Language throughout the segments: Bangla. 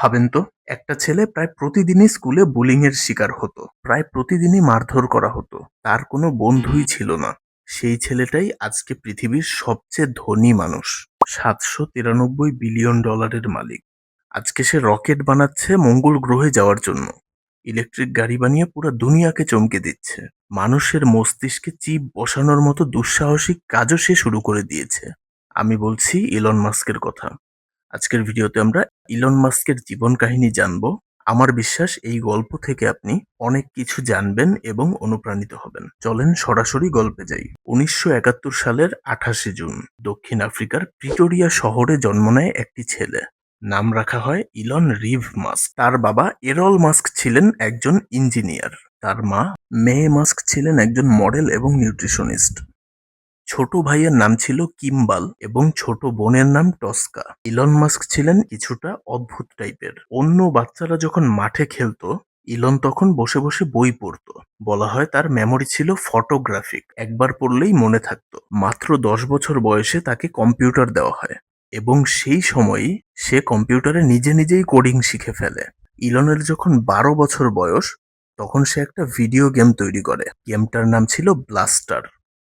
ভাবেন তো, একটা ছেলে প্রায় প্রতিদিনই স্কুলে বুলিং এর শিকার হতো, প্রায় প্রতিদিনই মারধর করা হতো, তার কোনো বন্ধুই ছিল না। সেই ছেলেটাই আজকে পৃথিবীর সবচেয়ে ধনী মানুষ, 793 বিলিয়ন ডলারের মালিক। আজকে সে রকেট বানাচ্ছে মঙ্গল গ্রহে যাওয়ার জন্য, ইলেকট্রিক গাড়ি বানিয়ে পুরো দুনিয়াকে চমকে দিচ্ছে, মানুষের মস্তিষ্কে চিপ বসানোর মতো দুঃসাহসিক কাজও সে শুরু করে দিয়েছে। আমি বলছি ইলন মাস্কের কথা। আজকের ভিডিওতে আমরা ইলন মাস্কের জীবন কাহিনী জানব। আমার বিশ্বাস এই গল্প থেকে আপনি অনেক কিছু জানবেন এবং অনুপ্রাণিত হবেন। চলেন সরাসরি গল্পে যাই। 1971 সালের 28শে জুন দক্ষিণ আফ্রিকার প্রিটোরিয়া শহরে জন্ম নেয় একটি ছেলে। নাম রাখা হয় ইলন রিভ মাস্ক। তার বাবা এরল মাস্ক ছিলেন একজন ইঞ্জিনিয়ার। তার মা মে মাস্ক ছিলেন একজন মডেল এবং নিউট্রিশনিস্ট। ছোট ভাইয়ের নাম ছিল কিম্বাল এবং ছোট বোনের নাম টস্কা। ইলন মাস্ক ছিলেন কিছুটা অদ্ভুত টাইপের। অন্য বাচ্চারা যখন মাঠে খেলতো, ইলন তখন বসে বসে বই পড়তো। বলা হয় তার মেমোরি ছিল ফটোগ্রাফিক, একবার পড়লেই মনে থাকতো। মাত্র 10 বছর বয়সে তাকে কম্পিউটার দেওয়া হয় এবং সেই সময়ই সে কম্পিউটারে নিজে নিজেই কোডিং শিখে ফেলে। ইলনের যখন 12 বছর বয়স, তখন সে একটা ভিডিও গেম তৈরি করে। গেমটার নাম ছিল ব্লাস্টার।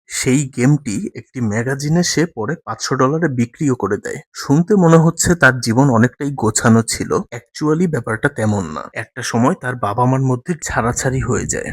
সেই গেমটি একটি ম্যাগাজিনে সে পরে $500 বিক্রিও করে দেয়। শুনতে মনে হচ্ছে তার জীবন অনেকটাই গোছানো ছিল, অ্যাকচুয়ালি ব্যাপারটা তেমন না। একটা সময় তার বাবা মার মধ্যে ছাড়াছাড়ি হয়ে যায়।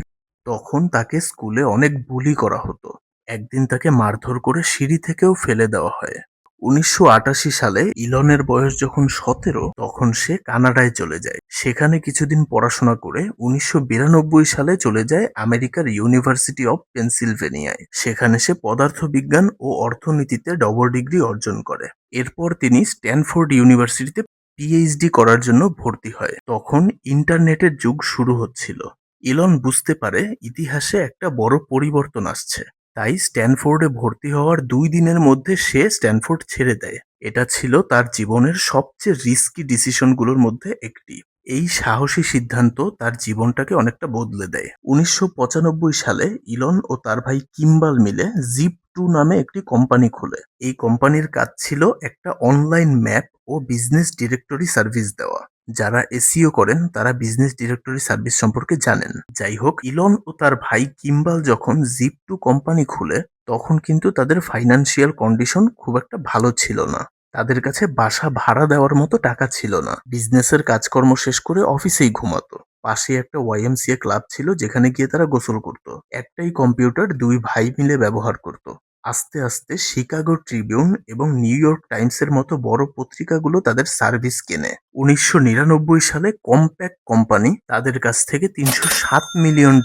তখন তাকে স্কুলে অনেক বুলি করা হতো। একদিন তাকে মারধর করে সিঁড়ি থেকেও ফেলে দেওয়া হয়। 1988 সালে ইলনের বয়স যখন 17, তখন সে কানাডায় চলে যায়। সেখানে কিছুদিন পড়াশোনা করে 1992 সালে চলে যায় আমেরিকার ইউনিভার্সিটি অব পেনসিলভেনিয়ায়। সেখানে সে পদার্থবিজ্ঞান ও অর্থনীতিতে ডবল ডিগ্রি অর্জন করে। এরপর তিনি স্ট্যানফোর্ড ইউনিভার্সিটিতে পিএইচডি করার জন্য ভর্তি হয়। তখন ইন্টারনেটের যুগ শুরু হচ্ছিল। ইলন বুঝতে পারে ইতিহাসে একটা বড় পরিবর্তন আসছে। তাই স্ট্যানফোর্ডে ভর্তি হওয়ার 2 দিনের মধ্যে সে স্ট্যানফোর্ড ছেড়ে দেয়। এটা ছিল তার জীবনের সবচেয়ে রিস্কি ডিসিশনগুলোর মধ্যে একটি। এই সাহসী সিদ্ধান্ত তার জীবনটাকে অনেকটা বদলে দেয়। 1995 সালে ইলন ও তার ভাই কিম্বাল মিলে জিপ2 নামে একটি কোম্পানি খোলে। এই কোম্পানির কাজ ছিল একটা অনলাইন ম্যাপ ও বিজনেস ডিরেক্টরি সার্ভিস দেওয়া। যারা এসইও করেন তারা বিজনেস ডিরেক্টরি সার্ভিস সম্পর্কে জানেন। যাই হোক, ইলন ও তার ভাই কিম্বাল যখন জিপ2 কোম্পানি খুলে, তখন কিন্তু তাদের ফাইন্যান্সিয়াল কন্ডিশন খুব একটা ভালো ছিল না। তাদের কাছে বাসা ভাড়া দেওয়ার মতো টাকা ছিল না। বিজনেসের কাজকর্ম শেষ করে অফিসেই ঘুমাতো। পাশে একটা ওয়াইএমসিএ ক্লাব ছিল যেখানে গিয়ে তারা গোসল করত। একটাই কম্পিউটার দুই ভাই মিলে ব্যবহার করত। আস্তে আস্তে শিকাগো ট্রিবিউন এবং নিউ ইয়র্ক টাইমসের মতো বড় পত্রিকাগুলো তাদের সার্ভিস কেনে। 1999 সালে কম্প্যাক্ট কোম্পানি তাদের কাছ থেকে $307 মিলিয়ন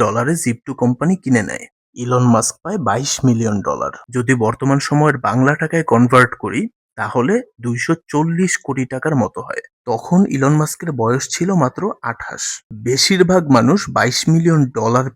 জিপ2 কোম্পানি কিনে নেয়। ইলন মাস্ক পায় $22 মিলিয়ন। যদি বর্তমান সময়ের বাংলা টাকায় কনভার্ট করি, তাহলে 240 কোটি টাকার মতো হয়। তখন ইলন মাস্কের বয়স ছিল মাত্র 28। বেশিরভাগ মানুষ $22 মিলিয়ন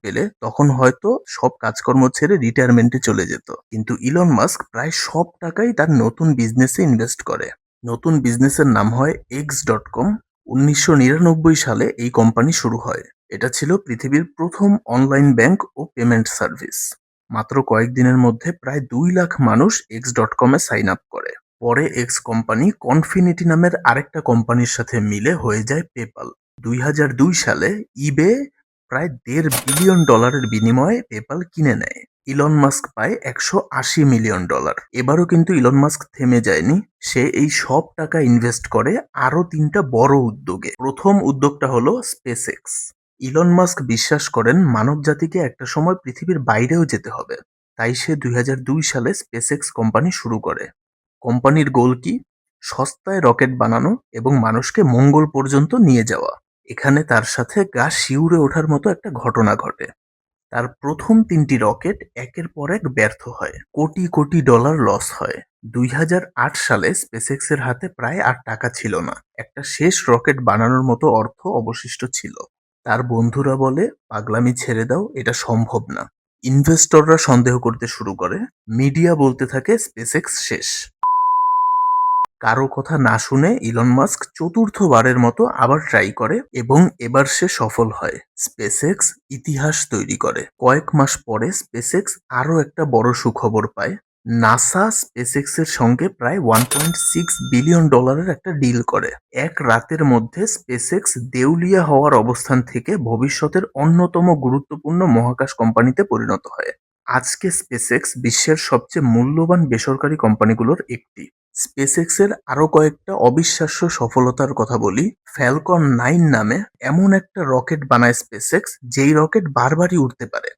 পেলে তখন হয়তো সব কাজকর্ম ছেড়ে রিটায়ারমেন্টে চলে যেত, কিন্তু ইলন মাস্ক প্রায় সব টাকাই তার নতুন বিজনেসে ইনভেস্ট করে। নতুন বিজনেসের নাম হয় X.com। 1999 সালে এই কোম্পানি শুরু হয়। এটা ছিল পৃথিবীর প্রথম অনলাইন ব্যাংক ও পেমেন্ট সার্ভিস। মাত্র কয়েকদিনের মধ্যে প্রায় 2 লাখ মানুষ X.com এ সাইন আপ করে। পরে এক্স কোম্পানি কনফিনিটি নামের আরেকটা কোম্পানির সাথে মিলে হয়ে যায় পেপাল। 2002 সালে ইবে প্রায় $1.5 বিলিয়ন বিনিময়ে পেপাল কিনে নেয়। ইলন মাস্ক পায় $180 মিলিয়ন। এবারও কিন্তু ইলন মাস্ক থেমে যায়নি। সে এই সব টাকা ইনভেস্ট করে আরো 3টা বড় উদ্যোগে। প্রথম উদ্যোগটা হলো স্পেসএক্স। ইলন মাস্ক বিশ্বাস করেন মানবজাতিকে একটা সময় পৃথিবীর বাইরেও যেতে হবে। তাই সে 2002 সালে স্পেসএক্স কোম্পানি শুরু করে। কোম্পানির গোল কি? সস্তায় রকেট বানানো এবং মানুষকে মঙ্গল পর্যন্ত নিয়ে যাওয়া। এখানে তার সাথে গা শিউরে ওঠার মতো একটা ঘটনা ঘটে। তার প্রথম 3টি রকেট একের পর এক ব্যর্থ হয়, কোটি কোটি ডলার লস হয়। 2008 সালে স্পেসএক্স এর হাতে প্রায় আর টাকা ছিল না। একটা শেষ রকেট বানানোর মতো অর্থ অবশিষ্ট ছিল। তার বন্ধুরা বলে, পাগলামি ছেড়ে দাও, এটা সম্ভব না। ইনভেস্টররা সন্দেহ করতে শুরু করে। মিডিয়া বলতে থাকে স্পেসএক্স শেষ। কারো কথা না শুনে ইলন মাস্ক চতুর্থবারের মতো আবার ট্রাই করে এবং এবার সে সফল হয়। স্পেসএক্স ইতিহাস তৈরি করে। কয়েক মাস পরে স্পেসএক্স আরো একটা বড় সুখবর পায়। নাসা স্পেসএক্স এর সঙ্গে প্রায় $1.6 বিলিয়ন একটা ডিল করে। এক রাতের মধ্যে স্পেসএক্স দেউলিয়া হওয়ার অবস্থান থেকে ভবিষ্যতের অন্যতম গুরুত্বপূর্ণ মহাকাশ কোম্পানিতে পরিণত হয়। আজকে স্পেসএক্স বিশ্বের সবচেয়ে মূল্যবান বেসরকারি কোম্পানিগুলোর একটি। স্পেসএক্স এর আরো কয়েকটা অবিশ্বাস্য সফলতার কথা বলি। ফ্যালকন 9 নামে এমন একটা রকেট বানায় স্পেসএক্স, যেই রকেট বারবারই উঠতে পারে।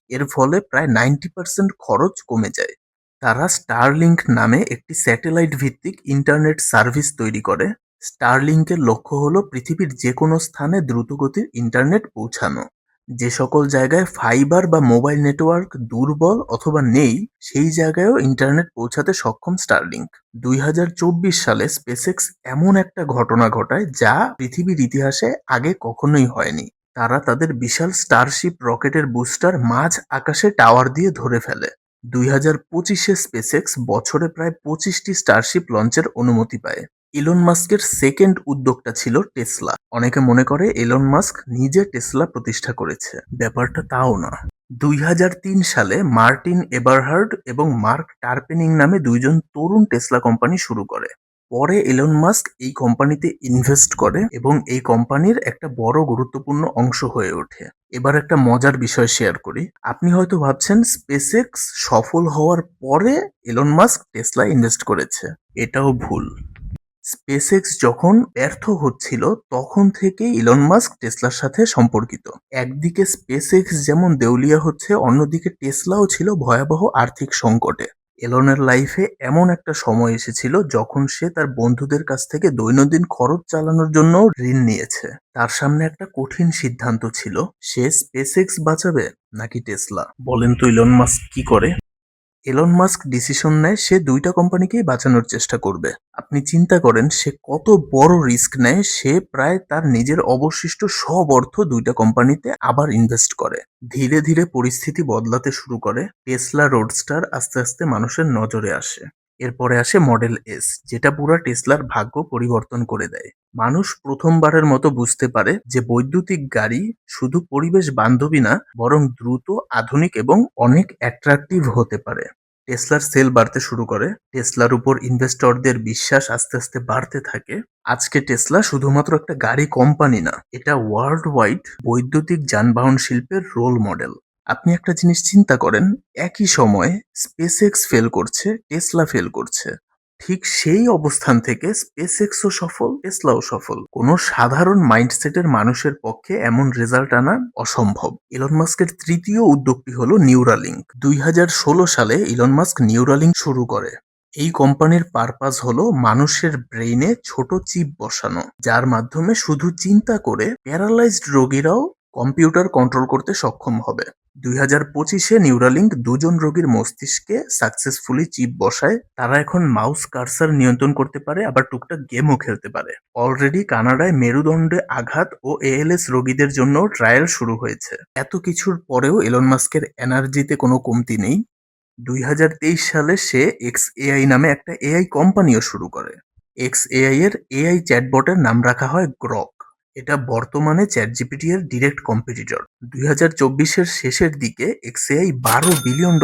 এর ফলে প্রায় 90% খরচ কমে যায়। তারা স্টারলিংক নামে একটি স্যাটেলাইট ভিত্তিক ইন্টারনেট সার্ভিস তৈরি করে। স্টারলিংকের লক্ষ্য হলো পৃথিবীর যে কোনো স্থানে দ্রুতগতির ইন্টারনেট পৌঁছানো। যে সকল জায়গায় ফাইবার বা মোবাইল নেটওয়ার্ক দুর্বল অথবা নেই, সেই জায়গায়ও ইন্টারনেট পৌঁছাতে সক্ষম স্টারলিংক। 2024 সালে স্পেসএক্স এমন একটা ঘটনা ঘটায় যা পৃথিবীর ইতিহাসে আগে কখনোই হয়নি। তারা তাদের বিশাল স্টারশিপ রকেটের বুস্টার মাঝ আকাশে টাওয়ার দিয়ে ধরে ফেলে। 2025-এ স্পেসএক্স বছরে প্রায় 25টি স্টারশিপ লঞ্চের অনুমতি পায়। ইলন মাস্কের সেকেন্ড উদ্যোগটা ছিল টেসলা। অনেকে মনে করে ইলন মাস্ক নিজে টেসলা প্রতিষ্ঠা করেছে। ব্যাপারটা তাও না। 2003 সালে মার্টিন এবারহার্ড এবং মার্ক টারপেনিং নামে দুইজন তরুণ টেসলা কোম্পানি শুরু করে। পরে ইলন মাস্ক এই কোম্পানিতে ইনভেস্ট করে এবং এই কোম্পানির একটা বড় গুরুত্বপূর্ণ অংশ হয়ে ওঠে। এবার একটা মজার বিষয় শেয়ার করি। আপনি হয়তো ভাবছেন স্পেসএক্স সফল হওয়ার পরে ইলন মাস্ক টেসলায় ইনভেস্ট করেছে। এটাও ভুল। স্পেসএক্স যখন ব্যর্থ হচ্ছিল তখন থেকেই ইলন মাস্ক টেসলার সাথে সম্পর্কিত। একদিকে স্পেসএক্স যেমন দেউলিয়া হচ্ছে, অন্যদিকে টেসলাও ছিল ভয়াবহ আর্থিক সংকটে। এলনের লাইফে এমন একটা সময় এসেছিল যখন সে তার বন্ধুদের কাছ থেকে দৈনন্দিন খরচ চালানোর জন্য ঋণ নিয়েছে। তার সামনে একটা কঠিন সিদ্ধান্ত ছিল, সে স্পেসএক্স বাঁচাবে নাকি টেসলা। বলেন তো ইলন মাস্ক কি করে? এলন মাস্ক ডিসিশন নেয় সে দুইটা কোম্পানিকেই বাঁচানোর চেষ্টা করবে। আপনি চিন্তা করেন সে কত বড় রিস্ক নেয়। সে প্রায় তার নিজের অবশিষ্ট সব অর্থ দুইটা কোম্পানিতে আবার ইনভেস্ট করে। ধীরে ধীরে পরিস্থিতি বদলাতে শুরু করে। টেসলা রোডস্টার আস্তে আস্তে মানুষের নজরে আসে। এরপরে আসে মডেল এস, যেটা পুরা টেসলার ভাগ্য পরিবর্তন করে দেয়। মানুষ প্রথমবারের মতো বুঝতে পারে যে বৈদ্যুতিক গাড়ি শুধু পরিবেশ বান্ধবী না, বরং দ্রুত, আধুনিক এবং অনেক অ্যাট্রাকটিভ হতে পারে। টেসলার সেল বাড়তে শুরু করে। টেসলার উপর ইনভেস্টরদের বিশ্বাস আস্তে আস্তে বাড়তে থাকে। আজকে টেসলা শুধুমাত্র একটা গাড়ি কোম্পানি না, এটা ওয়ার্ল্ড ওয়াইড বৈদ্যুতিক যানবাহন শিল্পের রোল মডেল। আপনি একটা জিনিস চিন্তা করেন, একই সময়ে স্পেসএক্স ফেল করছে, টেসলা ফেল করছে। ঠিক সেই অবস্থান থেকে স্পেসএক্সও সফল, টেসলাও সফল। কোনো সাধারণ মাইন্ডসেটের মানুষের পক্ষে এমন রেজাল্ট আনা অসম্ভব। ইলন মাস্কের তৃতীয় উদ্যোগটি হলো নিউরালিঙ্ক। 2016 সালে ইলন মাস্ক নিউরালিঙ্ক শুরু করে। এই কোম্পানির পারপাস হলো মানুষের ব্রেইনে ছোট চিপ বসানো, যার মাধ্যমে শুধু চিন্তা করে প্যারালাইজড রোগীরাও কম্পিউটার কন্ট্রোল করতে সক্ষম হবে। 2025-এ নিউরালিঙ্ক 2জন রোগীর মস্তিষ্কে সাকসেসফুলি চিপ বসায়। তারা এখন মাউস কার্সার নিয়ন্ত্রণ করতে পারে, আবার টুকটাক গেমও খেলতে পারে। অলরেডি কানাডায় মেরুদণ্ডে আঘাত ও এএলএস রোগীদের জন্য ট্রায়াল শুরু হয়েছে। এত কিছুর পরেও এলন মাস্কের এনার্জিতে কোনো কমতি নেই। 2023 সালে সে এক্সএআই নামে একটা এআই কোম্পানিও শুরু করে। এক্সএআই এর এআই চ্যাটবটের নাম রাখা হয় গ্রক। এটা বর্তমানে চ্যাটজিপিটি এর ডিরেক্ট কম্পিটিটর। 2024-এর শেষের দিকে এক্সএআই $12 বিলিয়ন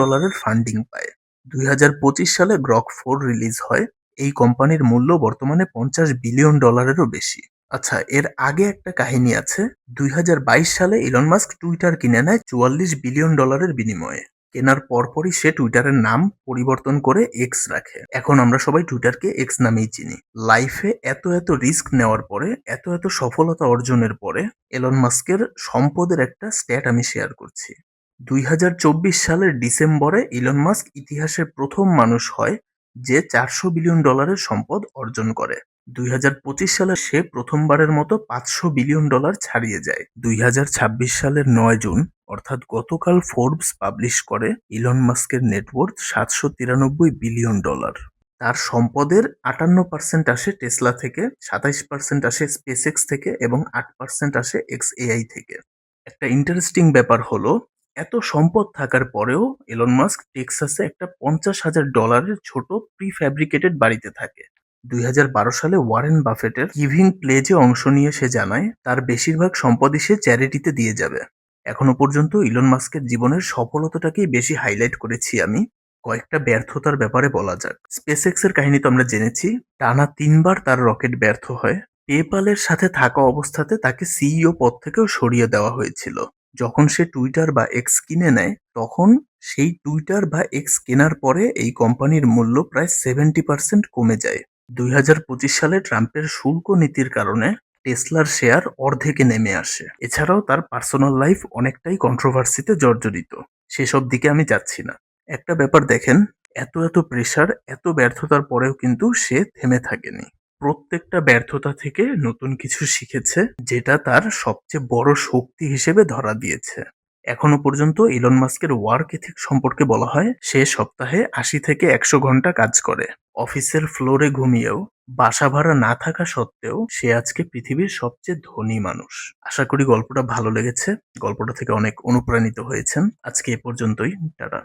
ফান্ডিং পায়। 2025 সালে গ্রক 4 রিলিজ হয়। এই কোম্পানির মূল্য বর্তমানে $50 বিলিয়নেরও বেশি। আচ্ছা, এর আগে একটা কাহিনী আছে। 2022 সালে ইলন মাস্ক টুইটার কিনে নেয় $44 বিলিয়ন বিনিময়ে। কেনার পরপরই সে টুইটারের নাম পরিবর্তন করে এক্স রাখে। এখন আমরা সবাই টুইটারকে এক্স নামেই চিনি। লাইফে এত এত রিস্ক নেওয়ার পরে, এত এত সফলতা অর্জনের পরে এলন মাস্কের সম্পদের একটা স্ট্যাট আমি শেয়ার করছি। 2024 সালের ডিসেম্বরে ইলন মাস্ক ইতিহাসের প্রথম মানুষ হয় যে $400 বিলিয়ন সম্পদ অর্জন করে। 2025 সালে সে প্রথমবারের মতো $500 বিলিয়ন ছাড়িয়ে যায়। 2026 সালের 9 জুন, অর্থাৎ গতকাল, ফোর্বস পাবলিশ করে ইলন মাস্কের নেটওয়ার্থ $793 বিলিয়ন। তার সম্পদের 58% আসে টেসলা থেকে, 27% আসে স্পেসএক্স থেকে এবং 8% আসে এক্সএআই থেকে। একটা ইন্টারেস্টিং ব্যাপার হলো, এত সম্পদ থাকার পরেও এলন মাস্ক টেক্সাসে একটা $50,000 ছোট প্রি-ফ্যাব্রিকেটেড বাড়িতে থাকে। 2012 সালে ওয়ারেন বাফেটের গিভিং প্লেজে অংশ নিয়ে সে জানায় তার বেশিরভাগ সম্পদই সে চ্যারিটিতে দিয়ে যাবে। এখনো পর্যন্ত ইলন মাস্কের জীবনের সফলতাটাকেই বেশি হাইলাইট করেছি আমি। কয়েকটা ব্যর্থতার ব্যাপারে বলা যাক। SpaceX এর কাহিনী তো আমরা জেনেছি। টানা ৩ বার তার রকেট ব্যর্থ হয়। PayPal এর সাথে থাকা অবস্থাতে তাকে সিইও পদ থেকেও সরিয়ে দেওয়া হয়েছিল। যখন সে Twitter বা X কিনে নেয়, তখন সেই Twitter বা X কেনার পরে এই কোম্পানির মূল্য প্রায় 70% কমে যায়। ২০২৫ সালে ট্রাম্পের শুল্ক নীতির কারণে টেসলার শেয়ার অর্ধেকে নেমে আসে। এছাড়াও তার পার্সোনাল লাইফ অনেকটাই কন্ট্রোভার্সিতে জর্জরিত। সেসব দিকে আমি যাচ্ছি না। একটা ব্যাপার দেখেন, এত প্রেশার, এত ব্যর্থতার পরেও কিন্তু সে থেমে থাকেনি। প্রত্যেকটা ব্যর্থতা থেকে নতুন কিছু শিখেছে, যেটা তার সবচেয়ে বড় শক্তি হিসেবে ধরা দিয়েছে। এখনো পর্যন্ত ইলন মাস্কের ওয়ার্ক এথিক সম্পর্কে বলা হয়, সে সপ্তাহে ৮০ থেকে ১০০ ঘন্টা কাজ করে। অফিসের ফ্লোরে ঘুমিয়েও, বাসা ভাড়া না থাকা সত্ত্বেও সে আজকে পৃথিবীর সবচেয়ে ধনী মানুষ। আশা করি গল্পটা ভালো লেগেছে। গল্পটা থেকে অনেক অনুপ্রাণিত হয়েছেন। আজকে এ পর্যন্তই। টাটা।